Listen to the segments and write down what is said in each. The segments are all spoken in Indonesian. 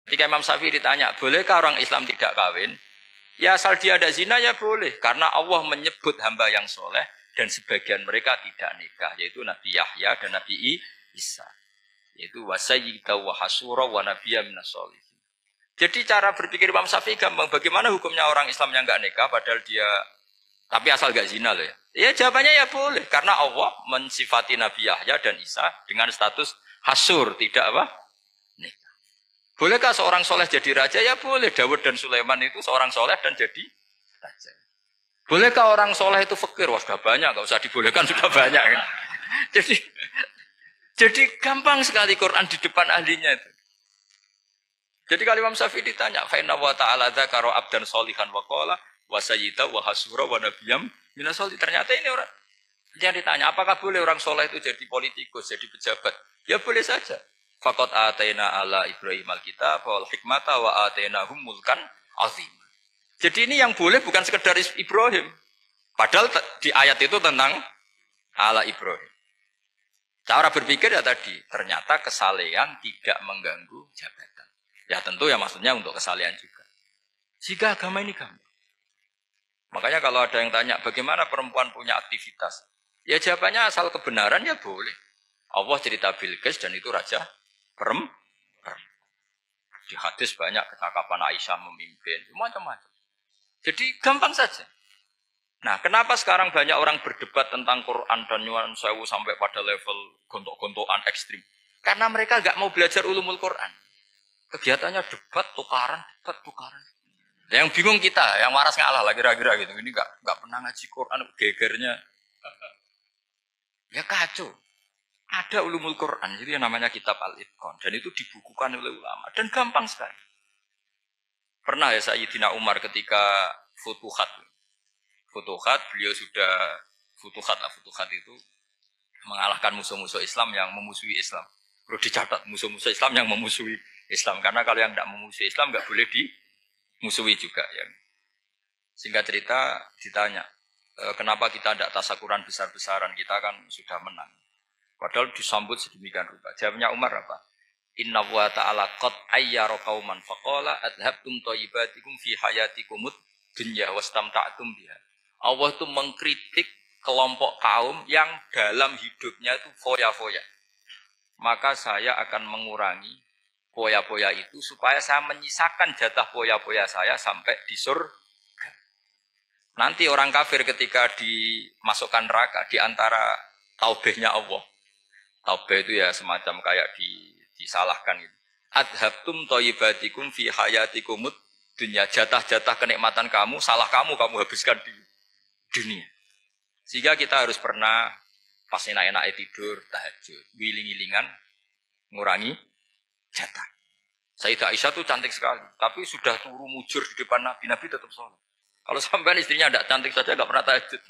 Ketika Imam Syafi'i ditanya, bolehkah orang Islam tidak kawin? Ya asal dia ada zina ya boleh. Karena Allah menyebut hamba yang soleh dan sebagian mereka tidak nikah. Yaitu Nabi Yahya dan Nabi Isa. Yaitu wasayyida wa hasura wa nabiyya minas sholihin. Jadi cara berpikir Imam Syafi'i gampang. Bagaimana hukumnya orang Islam yang enggak nikah padahal dia tapi asal enggak zina loh ya. Ya jawabannya ya boleh. Karena Allah mensifati Nabi Yahya dan Isa dengan status hasur, tidak apa? Nikah. Bolehkah seorang soleh jadi raja? Ya boleh. Dawud dan Sulaiman itu seorang soleh dan jadi raja. Bolehkah orang soleh itu fakir? Wah sudah banyak, enggak usah dibolehkan sudah banyak. Kan? Jadi gampang sekali Quran di depan ahlinya itu. Jadi kalau Imam Syafi'i ditanya, fa inna wa ta'ala dzakara abdan sholihan wa qala wa sayyida wa hasura wa nabiyyam minas sholihin. Ternyata ini orang yang ditanya, apakah boleh orang soleh itu jadi politikus, jadi pejabat? Ya boleh saja. Faqad ataina ala Ibrahim al-kitab wal hikmata wa atainahum mulkan azim. Jadi ini yang boleh bukan sekedar Ibrahim. Padahal di ayat itu tentang ala Ibrahim. Cara berpikir ya tadi, ternyata kesalehan tidak mengganggu jabatan. Ya tentu ya maksudnya untuk kesalehan juga. Jika agama ini gampang. Makanya kalau ada yang tanya bagaimana perempuan punya aktivitas. Ya jawabannya asal kebenaran ya boleh. Allah cerita Bilqis dan itu raja perempuan. Di hadis banyak ketakapan Aisyah memimpin, macam-macam. Jadi gampang saja. Nah, kenapa sekarang banyak orang berdebat tentang Quran dan nyuwun sewu sampai pada level gontok-gontokan ekstrim? Karena mereka nggak mau belajar ulumul Quran. Kegiatannya debat, tukaran. Yang bingung kita, yang waras ngalah lah kira-kira gitu. Ini nggak pernah ngaji Quran, gegernya. Ya kacau. Ada ulumul Quran, jadi yang namanya kitab Al-Itqan. Dan itu dibukukan oleh ulama. Dan gampang sekali. Pernah ya Sayyidina Umar ketika Futuhat. Beliau sudah Futuhat itu mengalahkan musuh-musuh Islam yang memusuhi Islam. Perlu dicatat, musuh-musuh Islam yang memusuhi Islam. Karena kalau yang tidak memusuhi Islam nggak boleh dimusuhi juga. Ya. Singkat cerita ditanya, kenapa kita tidak tasakuran besar-besaran, kita kan sudah menang. Padahal disambut sedemikian rupa. Jawabnya Umar apa? Inna wa ta'ala qad ayyara qauman faqala adhabtum thayyibatikum fi hayatikumud dunya wastamta'tum biha. Allah itu mengkritik kelompok kaum yang dalam hidupnya itu foya-foya. Maka saya akan mengurangi foya-foya itu supaya saya menyisakan jatah foya-foya saya sampai di surga. Nanti orang kafir ketika dimasukkan neraka di antara taubehnya Allah. Taubeh itu ya semacam kayak disalahkan gitu. Adhabtum thayyibatikum fi hayatikumud dunya. Jatah-jatah kenikmatan kamu, salah kamu habiskan di dunia. Sehingga kita harus pernah pas enak-enaknya tidur, tahajud, wiling-wilingan, ngurangi jatah. Sayyidah Aisyah itu cantik sekali, tapi sudah turu mujur di depan Nabi tetap sholat. Kalau sampai istrinya tidak cantik saja, nggak pernah tahajud.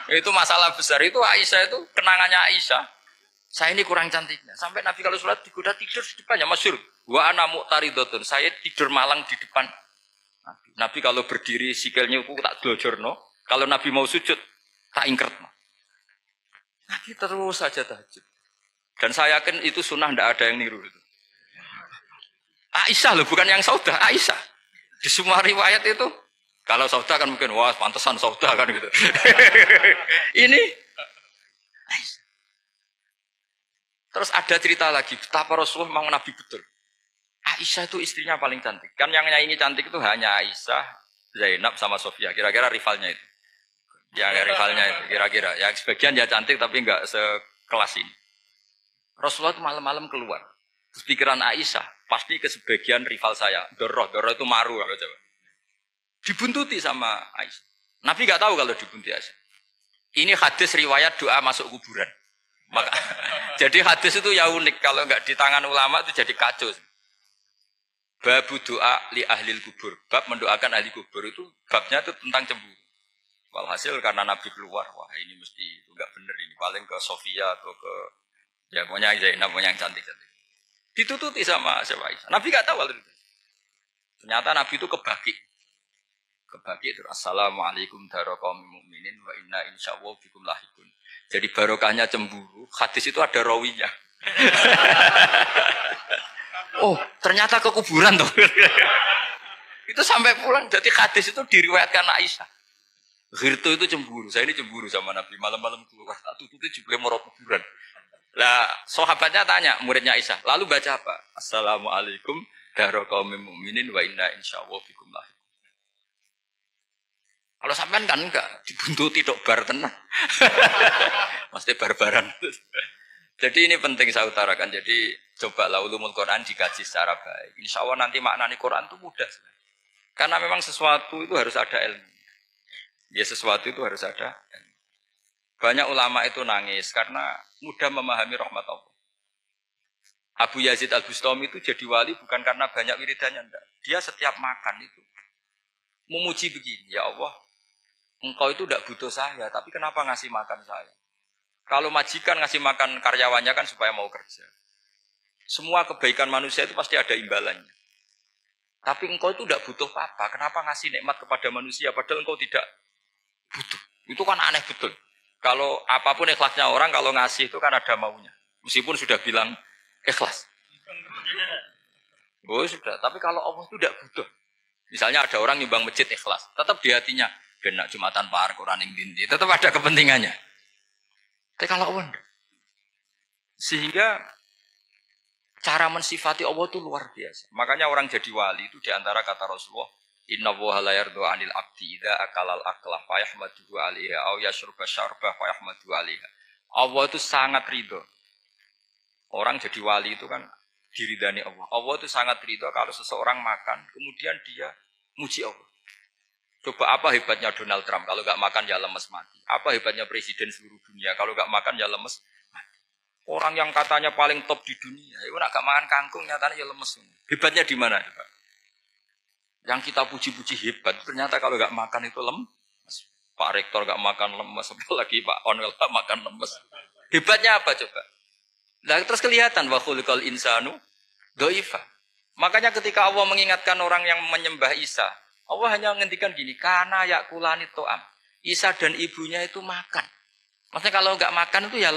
Itu masalah besar. Itu Aisyah itu kenangannya Aisyah. Saya ini kurang cantiknya. Sampai Nabi kalau sholat digoda tidur di depannya. Masyhur. Wa ana muqtaridotun. Saya tidur malang di depan Nabi. Nabi kalau berdiri sikilnya aku tak glojorno. Kalau Nabi mau sujud tak ingkert. Nabi terus saja tahajud. Dan saya yakin itu sunnah, tidak ada yang niru itu. Aisyah loh, bukan yang Saudah. Aisyah. Di semua riwayat itu. Kalau Saudah kan mungkin, wah pantesan Saudah kan gitu. Ini. Terus ada cerita lagi, betapa Rasulullah memang Nabi betul. Aisyah itu istrinya paling cantik. Kan yang nyanyi cantik itu hanya Aisyah, Zainab sama Sofia. Kira-kira rivalnya itu. Ya rivalnya itu, kira-kira. Ya sebagian ya cantik tapi enggak sekelas ini. Rasulullah itu malam-malam keluar. Terus pikiran Aisyah, pasti ke sebagian rival saya. Doroh itu maru kalau coba. Dibuntuti sama Aisyah. Nabi nggak tahu kalau dibuntuti Aisyah. Ini hadis riwayat doa masuk kuburan. Maka, jadi hadis itu ya unik. Kalau nggak di tangan ulama itu jadi kacau. Babu doa li ahlil kubur. Bab mendoakan ahli kubur itu babnya itu tentang cemburu. Walhasil karena Nabi keluar, wah ini mesti nggak bener ini. Paling ke Sofia atau ke ya pokoknya Zainab, pokoknya yang cantik-cantik. Ditututi sama siapa Aisyah. Nabi nggak tahu kalau itu. Ternyata Nabi itu kebagi itu. Assalamualaikum warahmatullahi mu'minin wa inna insyaallah bikum lahikun. Jadi barokahnya cemburu. Hadis itu ada rawinya. Oh, ternyata ke kuburan tuh. Itu sampai pulang. Jadi hadis itu diriwayatkan Aisyah. Ghirtu itu cemburu. Saya ini cemburu sama Nabi. Malam-malam keluar. Tutupnya juga mau kuburan. Lah, sahabatnya tanya, muridnya Aisyah. Lalu baca apa? Assalamualaikum daro qaumil mukminin wa inna insyaallah bikum lah. Kalau sampean kan enggak dibuntuti tok bar tenan. Mesti barbaran. Jadi ini penting saya utarakan. Jadi cobalah ulumul Quran dikaji secara baik. Insya Allah nanti maknani Quran itu mudah. Karena memang sesuatu itu harus ada ilmu. Ya sesuatu itu harus ada ilmu. Banyak ulama itu nangis karena mudah memahami rahmat Allah. Abu Yazid Al-Bustami itu jadi wali bukan karena banyak wiridannya. Enggak. Dia setiap makan itu memuji begini. Ya Allah, engkau itu tidak butuh saya. Tapi kenapa ngasih makan saya? Kalau majikan ngasih makan karyawannya kan supaya mau kerja. Semua kebaikan manusia itu pasti ada imbalannya. Tapi engkau itu tidak butuh apa. Kenapa ngasih nikmat kepada manusia padahal engkau tidak butuh. Itu kan aneh betul. Kalau apapun ikhlasnya orang kalau ngasih itu kan ada maunya. Meskipun sudah bilang ikhlas. Oh sudah. Tapi kalau Allah itu tidak butuh. Misalnya ada orang nyumbang masjid ikhlas. Tetap di hatinya. Benak Jumatan Pak Quran yang dinti. Tetap ada kepentingannya. Tapi kalau Allah sehingga cara mensifati Allah itu luar biasa. Makanya orang jadi wali itu diantara kata Rasulullah, Inna woha la yardu anil abdi idha akalal aklah fa yahmaduhu alaiha au yashruba syarbah fa yahmaduhu alaiha. Allah itu sangat ridho. Orang jadi wali itu kan diridani Allah. Allah itu sangat ridho kalau seseorang makan kemudian dia muji Allah. Coba apa hebatnya Donald Trump kalau nggak makan ya lemes mati. Apa hebatnya presiden seluruh dunia kalau nggak makan ya lemes mati. Orang yang katanya paling top di dunia, itu nggak makan kangkung nyatanya ya lemes. Hebatnya di mana? Yang kita puji-puji hebat, ternyata kalau nggak makan itu lemes. Pak Rektor nggak makan lemes, apalagi Pak Onwel nggak makan lemes. Hebatnya apa coba? Nah, terus kelihatan wa khuliqal insanu dhaifa. Makanya ketika Allah mengingatkan orang yang menyembah Isa, Allah hanya menghentikan gini, karena yakulani to'am. Isa dan ibunya itu makan. Maksudnya kalau nggak makan itu ya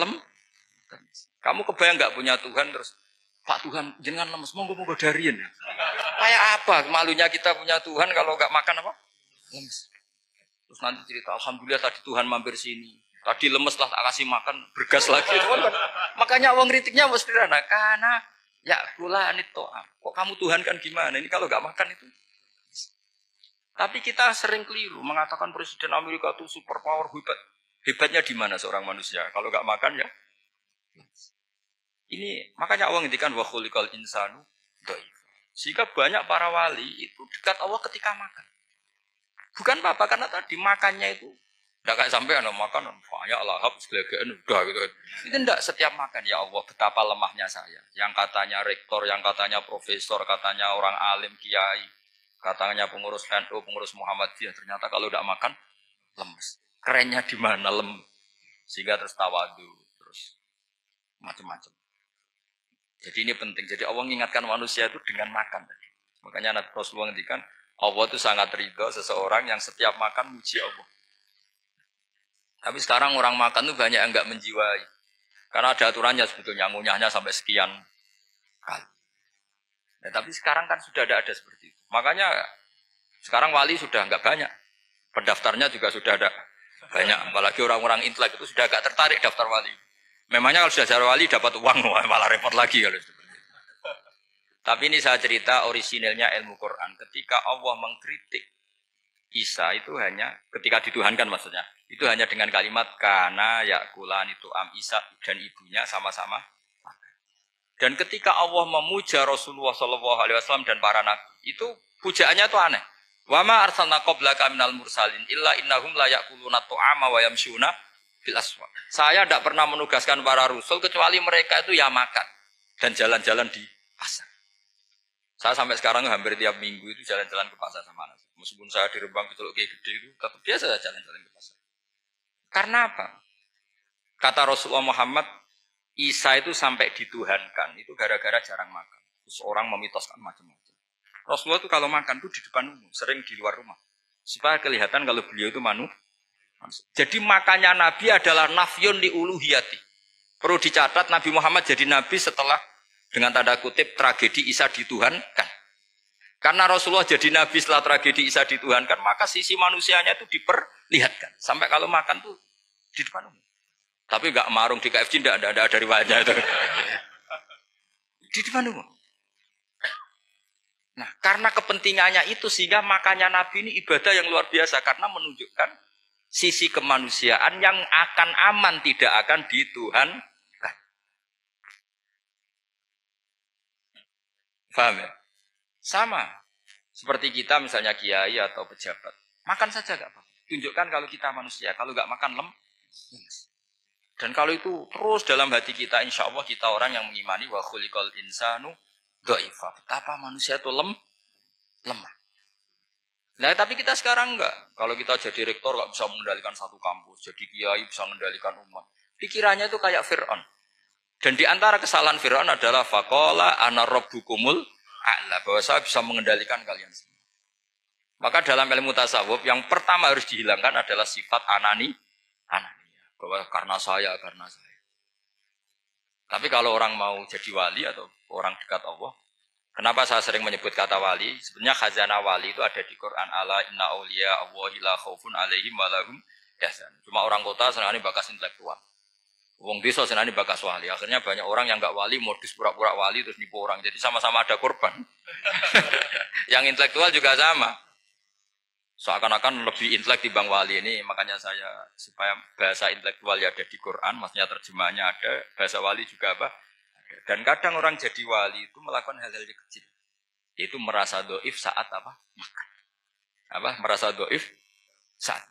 Kamu kebayang nggak punya Tuhan terus, Pak Tuhan jangan lemes, monggo dariin. Kayak apa malunya kita punya Tuhan kalau nggak makan apa? Lemes. Terus nanti cerita, alhamdulillah tadi Tuhan mampir sini. Tadi lemes lah tak kasih makan, bergas lagi. Makanya Allah ngeritiknya mesti sederhana, karena yakulani to'am. Kok kamu Tuhan kan gimana? Ini kalau nggak makan itu. Tapi kita sering keliru mengatakan Presiden Amerika itu superpower hebat. Hebatnya di mana seorang manusia? Kalau nggak makan ya. Ini makanya Allah ngendikan wa khuliqal insanu dhaif. Sehingga banyak para wali itu dekat Allah ketika makan. Bukan apa karena tadi makannya itu enggak kayak sampai ana makan banyak lahap segala-galanya udah gitu. Itu enggak setiap makan ya Allah betapa lemahnya saya. Yang katanya rektor, yang katanya profesor, katanya orang alim kiai. Katanya pengurus NU, pengurus Muhammadiyah, ternyata kalau tidak makan, lemes. Kerennya di mana lemes. Sehingga terus tawadu, terus macam-macam. Jadi ini penting. Jadi Allah mengingatkan manusia itu dengan makan. Makanya Nabi Rasulullah ngendikan, Allah itu sangat ridho seseorang yang setiap makan muji Allah. Tapi sekarang orang makan itu banyak yang enggak menjiwai. Karena ada aturannya sebetulnya, ngunyahnya sampai sekian kali. Nah, tapi sekarang kan sudah ada seperti itu. Makanya sekarang wali sudah enggak banyak. Pendaftarnya juga sudah ada banyak. Apalagi orang-orang intelek itu sudah agak tertarik daftar wali. Memangnya kalau sudah jadi wali dapat uang, malah repot lagi kalau seperti itu. Tapi ini saya cerita orisinilnya ilmu Quran. Ketika Allah mengkritik Isa itu hanya, ketika dituhankan maksudnya, itu hanya dengan kalimat kana yakulan itu Isa dan ibunya sama-sama. Dan ketika Allah memuja Rasulullah SAW dan para nabi, itu pujaannya itu aneh. Wa ma arsalna qablaka minal mursalin illa innahum la yakuluna ta'ama wa yamshuna fil aswaq. Saya tidak pernah menugaskan para rasul kecuali mereka itu ya makan dan jalan-jalan di pasar. Saya sampai sekarang hampir tiap minggu itu jalan-jalan ke pasar sama anak. Meskipun saya di Rembang Betul kayak gede itu, tetap biasa saya jalan-jalan ke pasar. Karena apa? Kata Rasulullah Muhammad, Isa itu sampai dituhankan, itu gara-gara jarang makan. Terus orang memitoskan macam-macam. Rasulullah itu kalau makan itu di depan umum, sering di luar rumah. Supaya kelihatan kalau beliau itu manusia. Jadi makannya Nabi adalah nafyun li uluhiyati. Perlu dicatat Nabi Muhammad jadi Nabi setelah Dengan tanda kutip tragedi Isa dituhankan. Karena Rasulullah jadi nabi setelah tragedi Isa dituhankan, maka sisi manusianya itu diperlihatkan. Sampai kalau makan tuh di depan umum. Tapi enggak marung di KFC, enggak ada dari wajah itu. Di depan umum. Nah, karena kepentingannya itu sehingga makanya Nabi ini ibadah yang luar biasa karena menunjukkan sisi kemanusiaan yang akan aman, tidak akan dituhankan. Paham ya? Sama. Seperti kita misalnya kiai atau pejabat. Makan saja enggak apa-apa. Tunjukkan kalau kita manusia. Kalau enggak makan lemes. Dan kalau itu terus dalam hati kita, insya Allah kita orang yang mengimani wa khuliqal insanu dha'ifa. Betapa manusia itu lemah. Nah, tapi kita sekarang enggak. Kalau kita jadi rektor enggak bisa mengendalikan satu kampus. Jadi kiai bisa mengendalikan umat. Pikirannya itu kayak Fir'aun. Dan di antara kesalahan Fir'aun adalah faqala ana rabbukumul a'la, bahwa saya bisa mengendalikan kalian semua. Maka dalam ilmu tasawuf yang pertama harus dihilangkan adalah sifat anani. Bahwa karena saya. Tapi kalau orang mau jadi wali atau orang dekat Allah, kenapa saya sering menyebut kata wali? Sebenarnya khazanah wali itu ada di Quran. Ala inna awliya Allahi la khaufun alaihim wa lahum yahzanun. Cuma orang kota senang bakas intelektual. Wong desa senani bakas wali. Akhirnya banyak orang yang enggak wali modus pura-pura wali terus nipu orang. Jadi sama-sama ada korban. Yang intelektual juga sama. Seakan-akan lebih intelek dibanding wali ini. Makanya saya supaya bahasa intelektual ya ada di Quran, maksudnya terjemahannya ada, bahasa wali juga apa? Ada. Dan kadang orang jadi wali itu melakukan hal-hal yang kecil. Yaitu merasa doif saat apa? Makan. Merasa doif saat.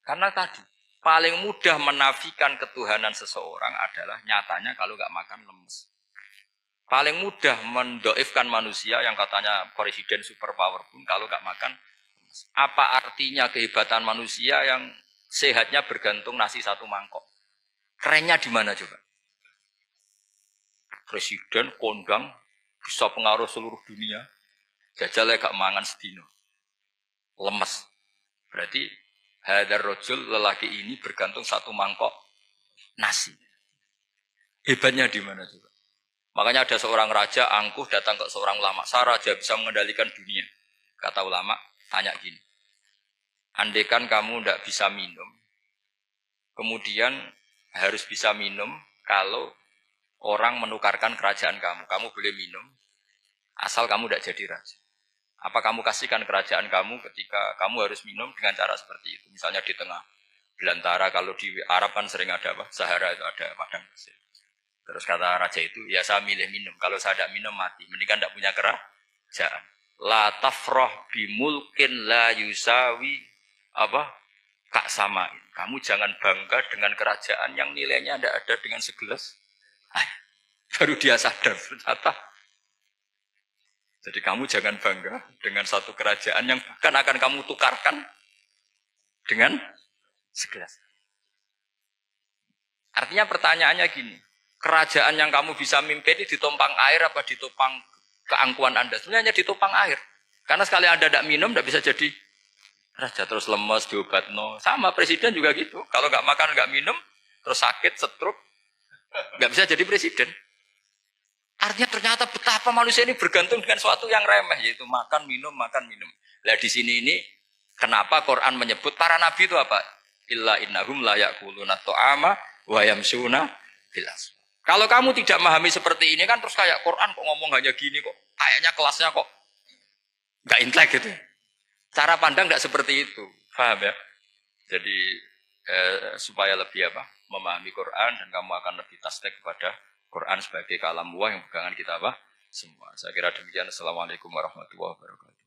Karena tadi paling mudah menafikan ketuhanan seseorang adalah nyatanya kalau nggak makan lemes. Paling mudah mendoifkan manusia yang katanya presiden superpower pun kalau nggak makan lemes. Apa artinya kehebatan manusia yang sehatnya bergantung nasi satu mangkok? Kerennya di mana coba? Presiden kondang bisa pengaruh seluruh dunia. Jajalnya gak mangan sedino. Lemes. Berarti hadar rojul lelaki ini bergantung satu mangkok nasi. Hebatnya di mana juga? Makanya ada seorang raja angkuh datang ke seorang ulama. Saya raja bisa mengendalikan dunia. Kata ulama, tanya gini. Andaikan kamu tidak bisa minum, kemudian harus bisa minum kalau orang menukarkan kerajaan kamu. Kamu boleh minum, asal kamu tidak jadi raja. Apa kamu kasihkan kerajaan kamu ketika kamu harus minum dengan cara seperti itu? Misalnya di tengah belantara, kalau di Arab kan sering ada apa? Sahara itu ada padang pasir. Terus kata raja itu, ya saya milih minum. Kalau saya tidak minum mati. Mendingan tidak punya kerajaan. La tafrah bimulkin la yusawi kak samain. Kamu jangan bangga dengan kerajaan yang nilainya tidak ada dengan segelas. Baru dia sadar ternyata. Jadi kamu jangan bangga dengan satu kerajaan yang bahkan akan kamu tukarkan dengan segelas. Artinya pertanyaannya gini, kerajaan yang kamu bisa mimpin ini ditopang air apa ditopang keangkuhan Anda? Sebenarnya hanya ditopang air. Karena sekali Anda tidak minum, tidak bisa jadi raja. Terus lemes, diobat, no. Sama presiden juga gitu. Kalau nggak makan, nggak minum, terus sakit, stroke, nggak bisa jadi presiden. Artinya ternyata betapa manusia ini bergantung dengan sesuatu yang remeh, yaitu makan, minum, makan, minum. Nah di sini ini, kenapa Quran menyebut para nabi itu apa? Illa innahum la ya'kuluna ta'ama wa yamsuna fil aswaq. Kalau kamu tidak memahami seperti ini kan terus kayak Quran kok ngomong hanya gini kok. Kayaknya kelasnya kok enggak intelek gitu. Cara pandang enggak seperti itu. Paham ya? Jadi supaya lebih memahami Quran dan kamu akan lebih tasdik kepada Quran sebagai kalam Allah yang pegangan kita semua. Saya kira demikian. Assalamualaikum warahmatullahi wabarakatuh.